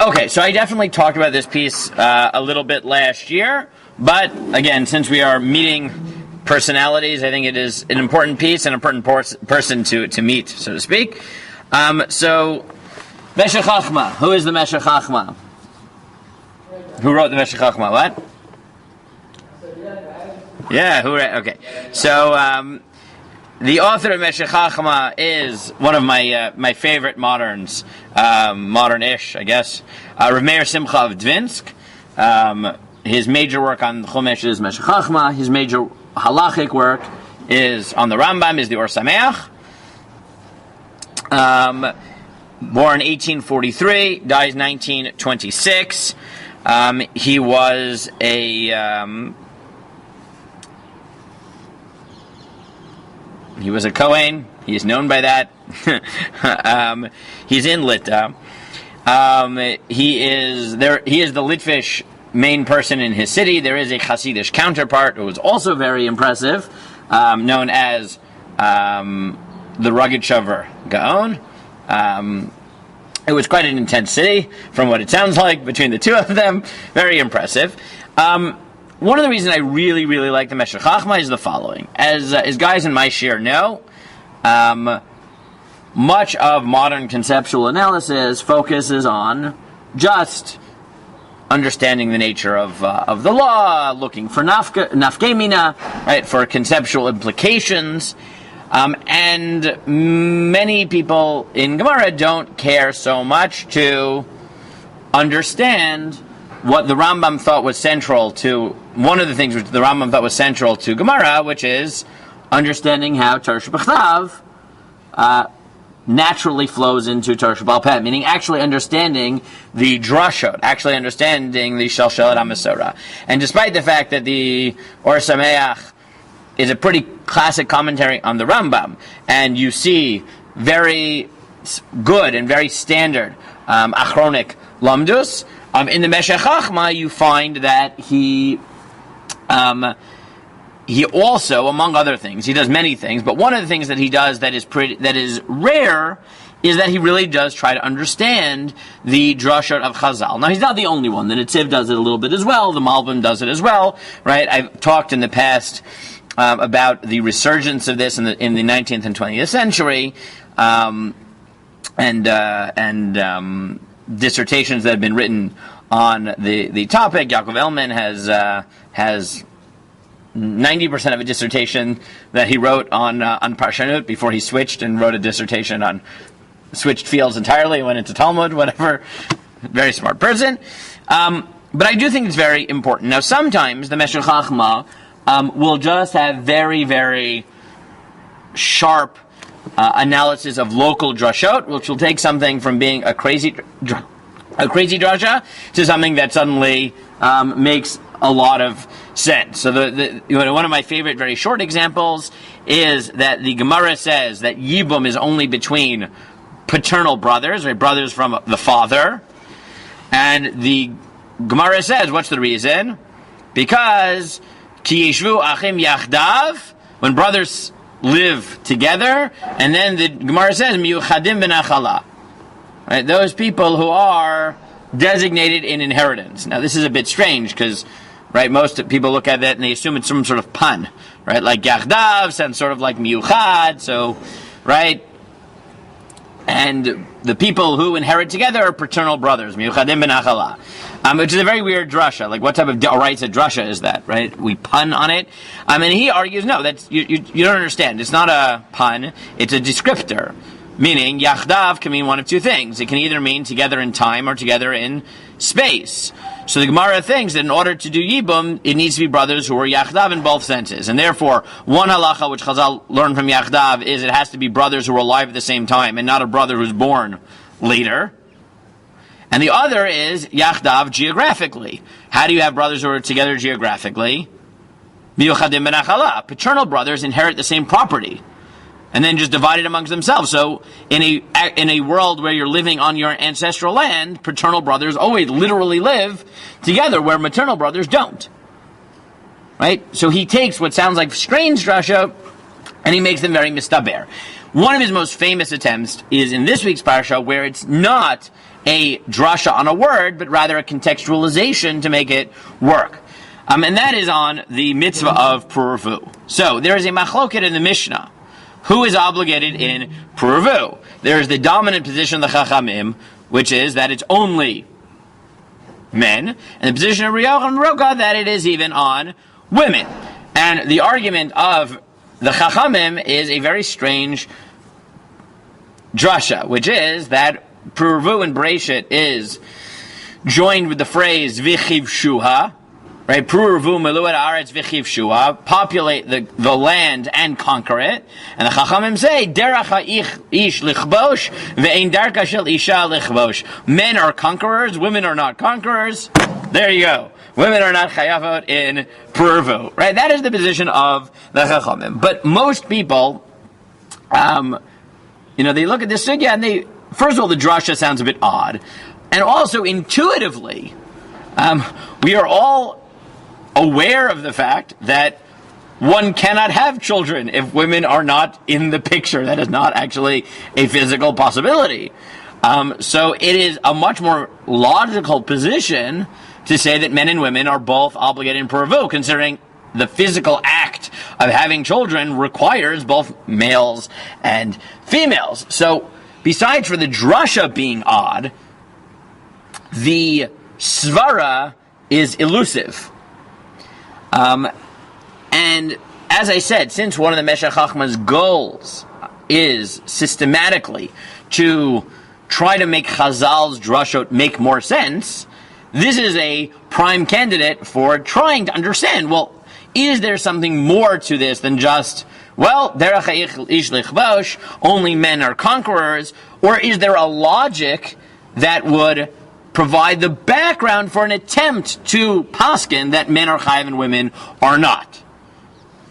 Okay, so I definitely talked about this piece a little bit last year, but again, since we are meeting personalities, I think it is an important piece, an important person to meet, so to speak. So, Meshech Chochma. Who is the Meshech Chochma? Who wrote the Meshech Chochma? What? Yeah, okay. So, the author of Meshech Chochma is one of my favorite moderns, modern-ish, I guess. Rav Meir Simcha of Dvinsk. His major work on the Chumash is Meshech Chochma. His major halachic work is on the Rambam, is the Or Sameach. Born 1843, dies 1926. He was a Kohen. He is known by that. He's in Lita. He is the Litvish main person in his city. There is a Hasidish counterpart who is also very impressive, known as the Rugged Shover Gaon. It was quite an intense city, from what it sounds like, between the two of them. Very impressive. One of the reasons I really, really like the Meshech Chochma is the following. As guys in my share know, much of modern conceptual analysis focuses on just understanding the nature of the law, looking for nafke mina, right, for conceptual implications. And many people in Gemara don't care so much to understand what the Rambam thought was central to, one of the things which the Rambam thought was central to Gemara, which is understanding how Torah Shebechtav naturally flows into Torah Sheba'al Peh, meaning actually understanding the drashot, actually understanding the Shalshelet HaMasorah. And despite the fact that the Or Sameach is a pretty classic commentary on the Rambam, and you see very good and very standard achronic lamdus, in the Meshech Chochma you find that he also, among other things, he does many things, but one of the things that he does that is rare is that he really does try to understand the drashot of Chazal. Now, he's not the only one. The Netziv does it a little bit as well. The Malbim does it as well, right? I've talked in the past about the resurgence of this in the 19th and 20th century, and dissertations that have been written on the topic. Yaakov Elman has 90% of a dissertation that he wrote on Parshanut before he switched and wrote a dissertation on switched fields entirely, went into Talmud, whatever. Very smart person. But I do think it's very important. Now, sometimes the Meshech Chochma will just have very, very sharp analysis of local drashot, which will take something from being a crazy drasha to something that suddenly makes a lot of sense. So one of my favorite very short examples is that the Gemara says that Yibum is only between paternal brothers, right, brothers from the father, and the Gemara says, what's the reason? Because Ki yeshvu achim yachdav, when brothers live together, and then the Gemara says miyuchadim b'nachala, right? Those people who are designated in inheritance. Now, this is a bit strange because, right, most people look at that and they assume it's some sort of pun, right? Like yachdav sounds sort of like miyuchad, so, right? And the people who inherit together are paternal brothers, miyuchadim b'nachala. Which is a very weird drasha. Like, what type of oraita drasha is that, right? We pun on it. And he argues, no, that's you don't understand. It's not a pun. It's a descriptor. Meaning, yachdav can mean one of two things. It can either mean together in time or together in space. So the Gemara thinks that in order to do Yibum, it needs to be brothers who are Yachdav in both senses. And therefore, one halacha which Chazal learned from Yachdav is it has to be brothers who are alive at the same time and not a brother who's born later. And the other is Yachdav geographically. How do you have brothers who are together geographically? Miyuchadim benachala. Paternal brothers inherit the same property and then just divide it amongst themselves. So in a world where you're living on your ancestral land, paternal brothers always literally live together where maternal brothers don't. Right? So he takes what sounds like strange drasha and he makes them very mistaber. One of his most famous attempts is in this week's parsha, where it's not a drasha on a word, but rather a contextualization to make it work. And that is on the mitzvah of Peru-U'Revu. So there is a machloket in the Mishnah. Who is obligated in Peru-U'Revu? There is the dominant position of the Chachamim, which is that it's only men, and the position of Riyach and Roka that it is even on women. And the argument of the Chachamim is a very strange drasha, which is that Peru-U'Revu in Bereshit is joined with the phrase V'chiv Shuha, right? Peru-U'Revu Melu et Haaretz V'chiv Shuha, populate the land and conquer it. And the Chachamim say, Derech ha'ish lichbosh ve'ein darka shel isha lichbosh. Men are conquerors, women are not conquerors. There you go. Women are not chayavot in Peru-U'Revu, right? That is the position of the Chachamim. But most people, they look at this sugya and first of all, the drasha sounds a bit odd. And also, intuitively, we are all aware of the fact that one cannot have children if women are not in the picture. That is not actually a physical possibility. So it is a much more logical position to say that men and women are both obligated in Peru-U'Revu, considering the physical act of having children requires both males and females. So, besides for the drasha being odd, the svara is elusive. And as I said, since one of the Meshech Chochma's goals is systematically to try to make Chazal's drashot make more sense, this is a prime candidate for trying to understand, well, is there something more to this than just, well, derech ish lichbosh, only men are conquerors, or is there a logic that would provide the background for an attempt to paskin that men are chayav and women are not?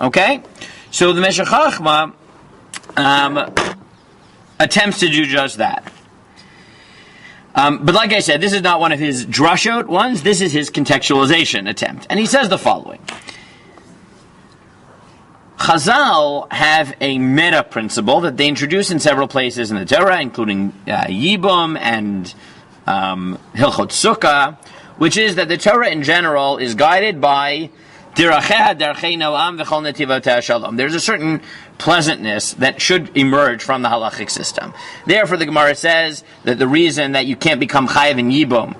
Okay? So the Meshech Chochma attempts to do just that. But like I said, this is not one of his drashot ones, this is his contextualization attempt. And he says the following. Chazal have a meta principle that they introduce in several places in the Torah, including Yibum and Hilchot Sukkah, which is that the Torah in general is guided by Diracheha Darchei Noam V'chol Netivoteh Shalom. There's a certain pleasantness that should emerge from the halachic system. Therefore, the Gemara says that the reason that you can't become chayav in Yibum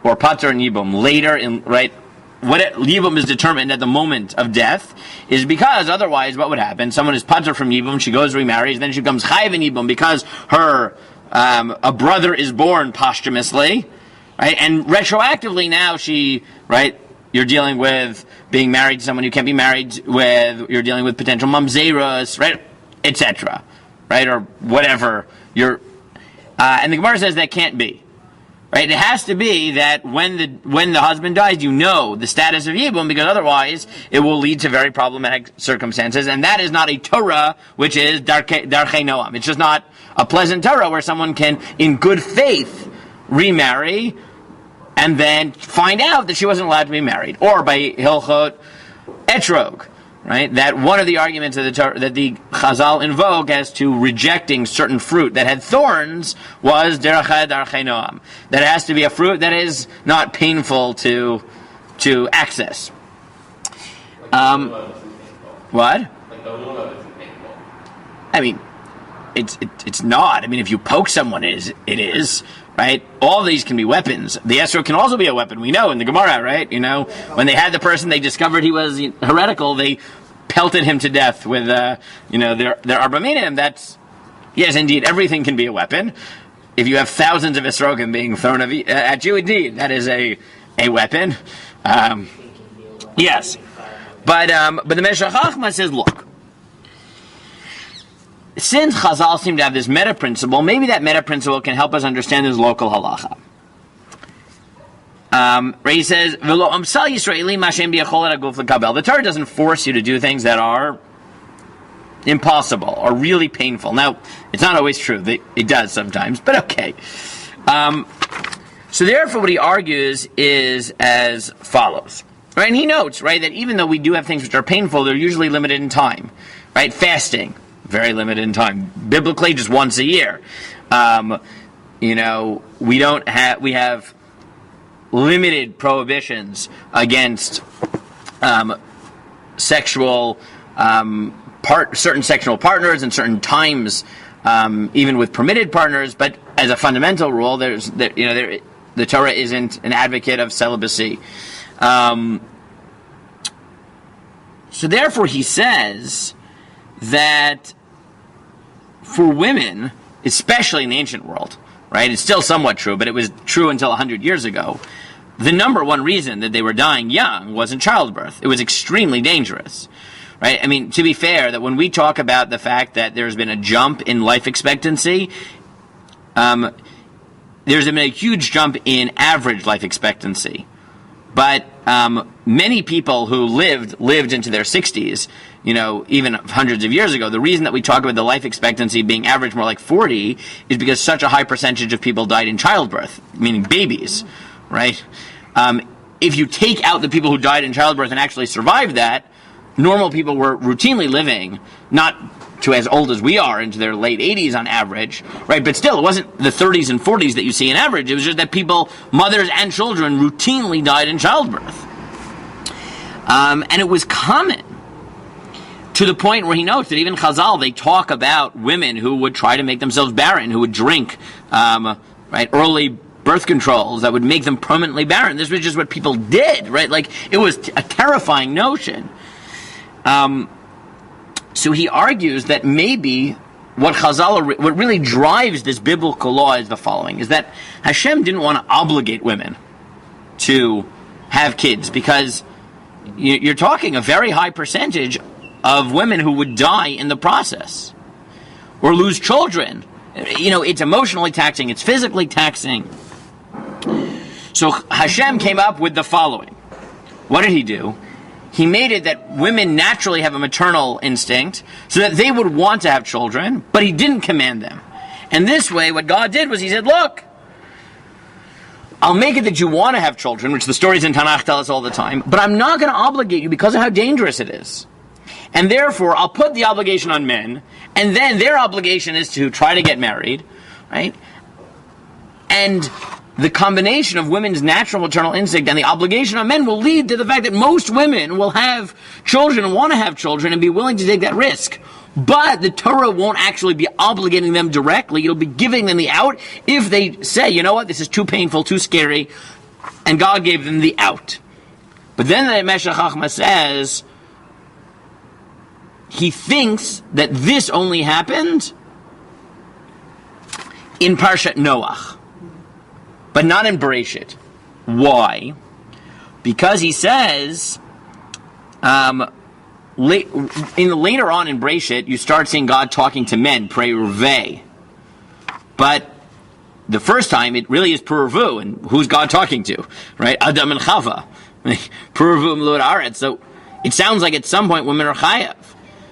or pater in Yibum later in Yibum is determined at the moment of death is because otherwise what would happen? Someone is pater from Yibum, she goes remarries, then she becomes chayav in Yibum because her a brother is born posthumously, right? And retroactively now you're dealing with being married to someone you can't be married with, you're dealing with potential mamzeros, right? Etc. Right? Or whatever. And the Gemara says that can't be. Right? It has to be that when the husband dies, you know the status of Yibum, because otherwise it will lead to very problematic circumstances, and that is not a Torah, which is Darchei Noam. It's just not a pleasant Torah where someone can, in good faith, remarry, and then find out that she wasn't allowed to be married. Or by Hilchot Etrog, right? That one of the arguments of the Torah, that the Chazal invoke as to rejecting certain fruit that had thorns was Darchei Noam. That it has to be a fruit that is not painful to access. What? I mean, it's not. I mean, if you poke someone, it is. Right? All these can be weapons. The esrog can also be a weapon. We know in the Gemara, right? When they had the person, they discovered he was heretical, they pelted him to death with, their arba minim. That's, yes, indeed, everything can be a weapon. If you have thousands of esrogim being thrown at you, indeed, that is a weapon. Yes. But the Meshech Chochma says, look, since Chazal seem to have this meta principle, maybe that meta principle can help us understand this local halacha. Where he says, the Torah doesn't force you to do things that are impossible or really painful. Now, it's not always true. It does sometimes, but okay. So therefore, what he argues is as follows. Right? And he notes, right, that even though we do have things which are painful, they're usually limited in time. Right? Fasting. Very limited in time. Biblically, just once a year. we have limited prohibitions against sexual certain sexual partners and certain times, even with permitted partners. But as a fundamental rule, the Torah isn't an advocate of celibacy. So therefore, he says that for women, especially in the ancient world, right? It's still somewhat true, but it was true until 100 years ago. The number one reason that they were dying young wasn't childbirth. It was extremely dangerous, right? I mean, to be fair, that when we talk about the fact that there's been a jump in life expectancy, there's been a huge jump in average life expectancy. But many people who lived into their 60s, even hundreds of years ago, the reason that we talk about the life expectancy being average more like 40 is because such a high percentage of people died in childbirth, meaning babies, right? If you take out the people who died in childbirth and actually survived that, normal people were routinely living, not to as old as we are, into their late 80s on average, right? But still, it wasn't the 30s and 40s that you see in average. It was just that people, mothers and children, routinely died in childbirth. And it was common to the point where he notes that even Chazal, they talk about women who would try to make themselves barren, who would drink early birth controls that would make them permanently barren. This was just what people did, right? Like, it was a terrifying notion. So he argues that maybe what really drives this biblical law is the following, is that Hashem didn't want to obligate women to have kids, because you're talking a very high percentage of women who would die in the process or lose children. It's emotionally taxing, it's physically taxing. So Hashem came up with the following. What did he do? He made it that women naturally have a maternal instinct, so that they would want to have children, but he didn't command them. And this way, what God did was he said, look, I'll make it that you want to have children, which the stories in Tanakh tell us all the time, but I'm not going to obligate you because of how dangerous it is. And therefore, I'll put the obligation on men, and then their obligation is to try to get married, right? And the combination of women's natural maternal instinct and the obligation on men will lead to the fact that most women will have children and want to have children and be willing to take that risk. But the Torah won't actually be obligating them directly. It'll be giving them the out if they say, you know what, this is too painful, too scary, and God gave them the out. But then the Meshech Chochma says he thinks that this only happened in Parshat Noach, but not in Bereshit. Why? Because he says, later on in Bereshit, you start seeing God talking to men, Peru-U'Revu. But the first time, it really is Peru-U'Revu, and who's God talking to? Right? Adam and Chava. Peru-U'Revu AUDIO-KosherTube. So it sounds like at some point women are chayav.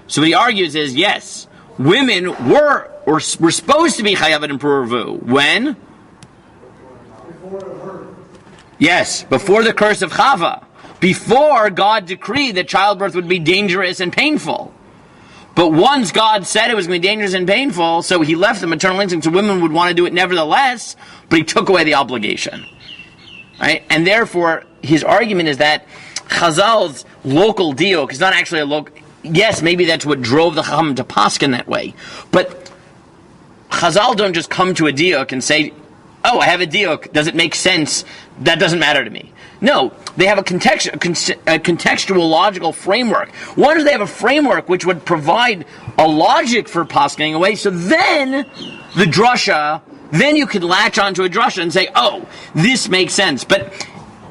So what he argues is, yes, women were supposed to be chayav in Peru-U'Revu. When? Yes, before the curse of Chava. Before God decreed that childbirth would be dangerous and painful. But once God said it was going to be dangerous and painful, so he left the maternal instinct, so women would want to do it nevertheless, but he took away the obligation. Right? And therefore, his argument is that Chazal's local diuk is not actually a local... Yes, maybe that's what drove the Chacham to paskin that way. But Chazal don't just come to a diuk and say, oh, I have a diuk, does it make sense? That doesn't matter to me. No, they have a contextual logical framework. One is they have a framework which would provide a logic for paskening away, so then the drasha, then you could latch onto a drasha and say, oh, this makes sense. But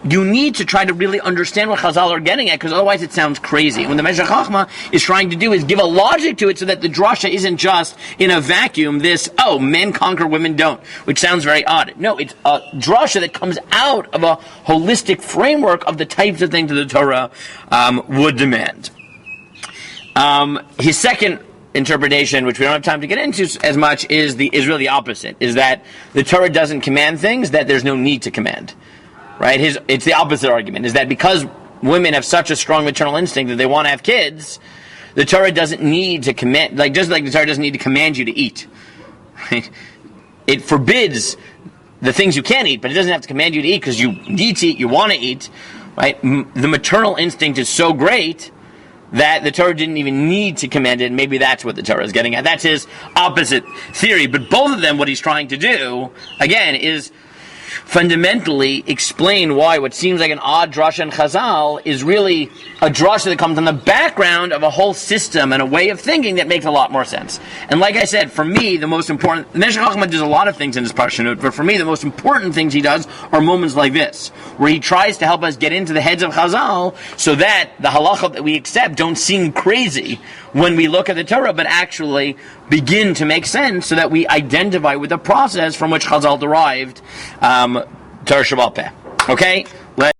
you need to try to really understand what Chazal are getting at, because otherwise it sounds crazy. What the Meshech Chochma is trying to do is give a logic to it so that the drasha isn't just in a vacuum this, oh, men conquer, women don't, which sounds very odd. No, it's a drasha that comes out of a holistic framework of the types of things that the Torah would demand. His second interpretation, which we don't have time to get into as much, is really the opposite, is that the Torah doesn't command things that there's no need to command. Right? It's the opposite argument, is that because women have such a strong maternal instinct that they want to have kids, the Torah doesn't need to command, just like the Torah doesn't need to command you to eat. Right? it forbids the things you can't eat, but it doesn't have to command you to eat because you need to eat, you want to eat, right? The maternal instinct is so great that the Torah didn't even need to command it, and maybe that's what the Torah is getting at. That's his opposite theory. But both of them, what he's trying to do, again, is fundamentally explain why what seems like an odd drasha in Chazal is really a drasha that comes on the background of a whole system and a way of thinking that makes a lot more sense. And like I said, for me, the most important, Meshech Chochma does a lot of things in his Parshanut, but for me, the most important things he does are moments like this, where he tries to help us get into the heads of Chazal so that the halacha that we accept don't seem crazy when we look at the Torah, but actually begin to make sense so that we identify with the process from which Chazal derived Torah Shabbat Peh. Okay?